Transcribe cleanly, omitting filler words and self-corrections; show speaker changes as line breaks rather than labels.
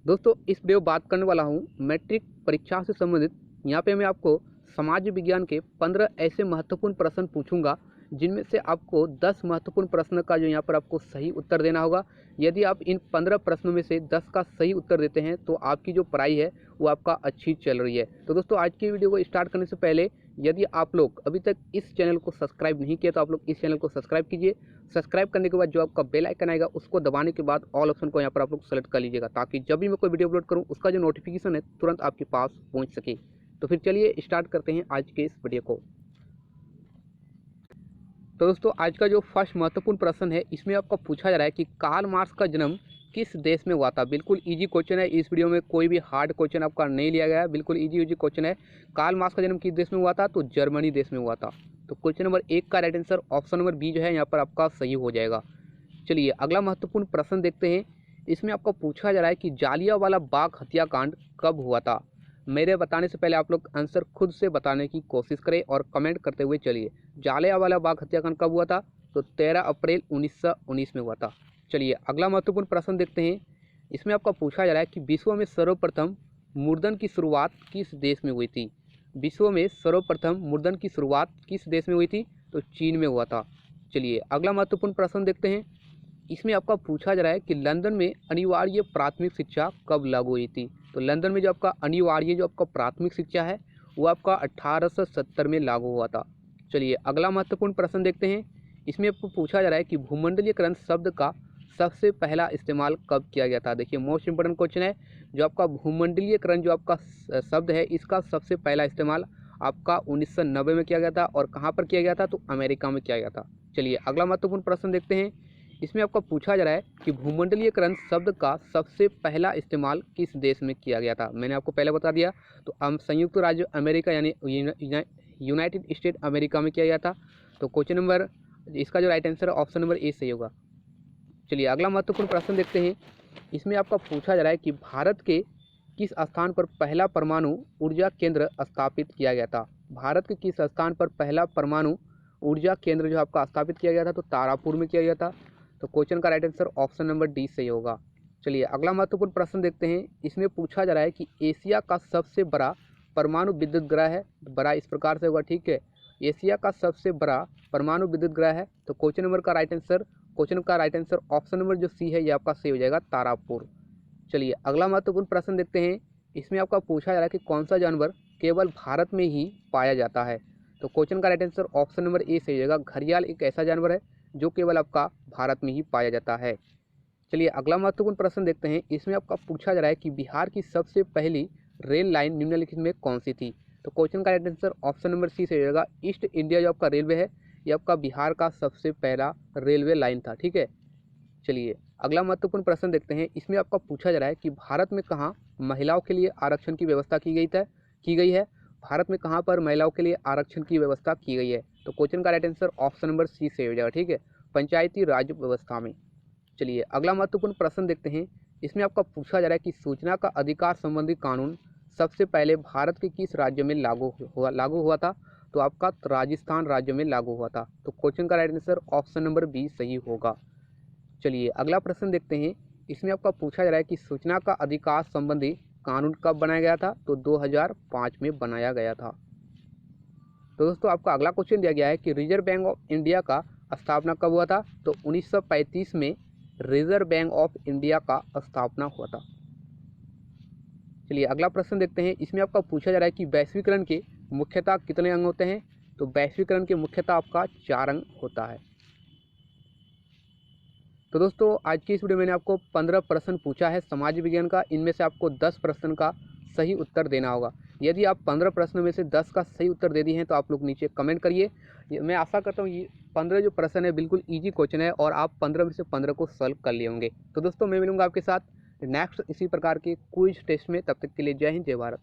दोस्तों इस वीडियो बात करने वाला हूँ मैट्रिक परीक्षा से संबंधित। यहाँ पे मैं आपको समाज विज्ञान के 15 ऐसे महत्वपूर्ण प्रश्न पूछूंगा जिनमें से आपको 10 महत्वपूर्ण प्रश्न का जो यहाँ पर आपको सही उत्तर देना होगा। यदि आप इन 15 प्रश्नों में से 10 का सही उत्तर देते हैं तो आपकी जो पढ़ाई है वो आपका अच्छी चल रही है। तो दोस्तों आज की वीडियो को स्टार्ट करने से पहले यदि आप लोग अभी तक इस चैनल को सब्सक्राइब नहीं किया तो आप लोग इस चैनल को सब्सक्राइब कीजिए। सब्सक्राइब करने के बाद जो आपका बेल आइकन आएगा उसको दबाने के बाद ऑल ऑप्शन को यहाँ पर आप लोग सेलेक्ट कर लीजिएगा, ताकि जब भी मैं कोई वीडियो अपलोड करूँ उसका जो नोटिफिकेशन है तुरंत आपके पास पहुँच सके। तो फिर चलिए स्टार्ट करते हैं आज के इस वीडियो को। तो दोस्तों आज का जो फर्स्ट महत्वपूर्ण प्रश्न है इसमें आपका पूछा जा रहा है कि कार्ल मार्क्स का जन्म किस देश में हुआ था। बिल्कुल इजी क्वेश्चन है, इस वीडियो में कोई भी हार्ड क्वेश्चन आपका नहीं लिया गया है, बिल्कुल इजी क्वेश्चन है। कार्ल मार्क्स का जन्म किस देश में हुआ था? तो जर्मनी देश में हुआ था। तो क्वेश्चन नंबर 1 का right answer option number B जो है यहाँ पर आपका सही हो जाएगा। चलिए अगला महत्वपूर्ण प्रश्न देखते हैं। इसमें आपको पूछा जा रहा है कि जालियांवाला बाग हत्याकांड कब हुआ था। मेरे बताने से पहले आप लोग आंसर खुद से बताने की कोशिश करें और कमेंट करते हुए चलिए। जालियांवाला बाग हत्याकांड कब हुआ था? तो 13 अप्रैल 1919 में हुआ था। चलिए अगला महत्वपूर्ण प्रश्न देखते हैं। इसमें आपका पूछा जा रहा है कि विश्व में सर्वप्रथम मुर्दन की शुरुआत किस देश में हुई थी। विश्व में सर्वप्रथम मुर्दन की शुरुआत किस देश में हुई थी? तो चीन में हुआ था। चलिए अगला महत्वपूर्ण प्रश्न देखते हैं। इसमें आपका पूछा जा रहा है कि लंदन में अनिवार्य प्राथमिक शिक्षा कब लागू हुई थी। तो लंदन में जो आपका अनिवार्य जो आपका प्राथमिक शिक्षा है वो आपका 1870 में लागू हुआ था। चलिए अगला महत्वपूर्ण प्रश्न देखते हैं। इसमें आपको पूछा जा रहा है कि भूमंडलीयकरण शब्द का सबसे पहला इस्तेमाल कब किया गया था। देखिए मोस्ट इंपोर्टेंट क्वेश्चन है। जो आपका भूमंडलीयकरण जो आपका शब्द है इसका सबसे पहला इस्तेमाल आपका 1990 में किया गया था। और कहाँ पर किया गया था? तो अमेरिका में किया गया था। चलिए अगला महत्वपूर्ण प्रश्न देखते हैं। इसमें आपका पूछा जा रहा है कि भूमंडलीयकरण शब्द का सबसे पहला इस्तेमाल किस देश में किया गया था। मैंने आपको पहले बता दिया। तो संयुक्त राज्य अमेरिका यानी यूनाइटेड स्टेट अमेरिका में किया गया था। तो क्वेश्चन नंबर इसका जो राइट आंसर है ऑप्शन नंबर ए सही होगा। चलिए अगला महत्वपूर्ण प्रश्न देखते हैं। इसमें आपका पूछा जा रहा है कि भारत के किस स्थान पर पहला परमाणु ऊर्जा केंद्र स्थापित किया गया था। भारत के किस स्थान पर पहला परमाणु ऊर्जा केंद्र जो आपका स्थापित किया गया था? तो तारापुर में किया गया था। तो क्वेश्चन का right answer option number D सही होगा। चलिए अगला महत्वपूर्ण प्रश्न देखते हैं। इसमें पूछा जा रहा है कि एशिया का सबसे बड़ा परमाणु विद्युत ग्रह है। बड़ा इस प्रकार से होगा, ठीक है। एशिया का सबसे बड़ा परमाणु विद्युत ग्रह है। तो क्वेश्चन का राइट आंसर ऑप्शन नंबर जो सी है ये आपका सही हो जाएगा, तारापुर। चलिए अगला महत्वपूर्ण प्रश्न देखते हैं। इसमें आपका पूछा जा रहा है कि कौन सा जानवर केवल भारत में ही पाया जाता है। तो क्वेश्चन का right answer option number A सही हो जाएगा। घड़ियाल एक ऐसा जानवर है जो केवल आपका भारत में ही पाया जाता है। चलिए अगला महत्वपूर्ण प्रश्न देखते हैं। इसमें आपका पूछा जा रहा है कि बिहार की सबसे पहली रेल लाइन निम्नलिखित में कौन सी थी। तो क्वेश्चन का right answer option number C से हो जाएगा। ईस्ट इंडिया जो आपका रेलवे है ये आपका बिहार का सबसे पहला रेलवे लाइन था, ठीक है। चलिए अगला महत्वपूर्ण प्रश्न देखते हैं। इसमें आपका पूछा जा रहा है कि भारत में कहाँ महिलाओं के लिए आरक्षण की व्यवस्था की गई है। भारत में कहाँ पर महिलाओं के लिए आरक्षण की व्यवस्था की गई है? तो क्वेश्चन का right answer option number C से हो जाएगा, ठीक है, पंचायती राज व्यवस्था में। चलिए अगला महत्वपूर्ण प्रश्न देखते हैं। इसमें आपका पूछा जा रहा है कि सूचना का अधिकार संबंधी कानून सबसे पहले भारत के किस राज्य में लागू हुआ था? तो आपका राजस्थान राज्य में लागू हुआ था। तो क्वेश्चन का right answer option number B सही होगा। चलिए अगला प्रश्न देखते हैं। इसमें आपका पूछा जा रहा है कि सूचना का अधिकार संबंधी कानून कब बनाया गया था? तो 2005 में बनाया गया था। तो दोस्तों आपका अगला क्वेश्चन दिया गया है कि रिजर्व बैंक ऑफ इंडिया का स्थापना कब हुआ था? तो 1935 में रिजर्व बैंक ऑफ इंडिया का स्थापना हुआ था। चलिए अगला प्रश्न देखते हैं। इसमें आपका पूछा जा रहा है कि वैश्वीकरण के मुख्यतः कितने अंग होते हैं? तो वैश्वीकरण के मुख्यतः आपका 4 अंग होता है। तो दोस्तों आज की इस वीडियो में मैंने आपको 15 प्रश्न पूछा है समाज विज्ञान का। इनमें से आपको 10 प्रश्न का सही उत्तर देना होगा। यदि आप 15 प्रश्नों में से 10 का सही उत्तर दे दिए हैं तो आप लोग नीचे कमेंट करिए। मैं आशा करता हूँ ये 15 जो प्रश्न है बिल्कुल ईजी क्वेश्चन है और आप 15 में से 15 को सॉल्व कर लिए होंगे। तो दोस्तों मैं मिलूंगा आपके साथ नेक्स्ट इसी प्रकार के क्विज टेस्ट में। तब तक के लिए जय हिंद, जय भारत।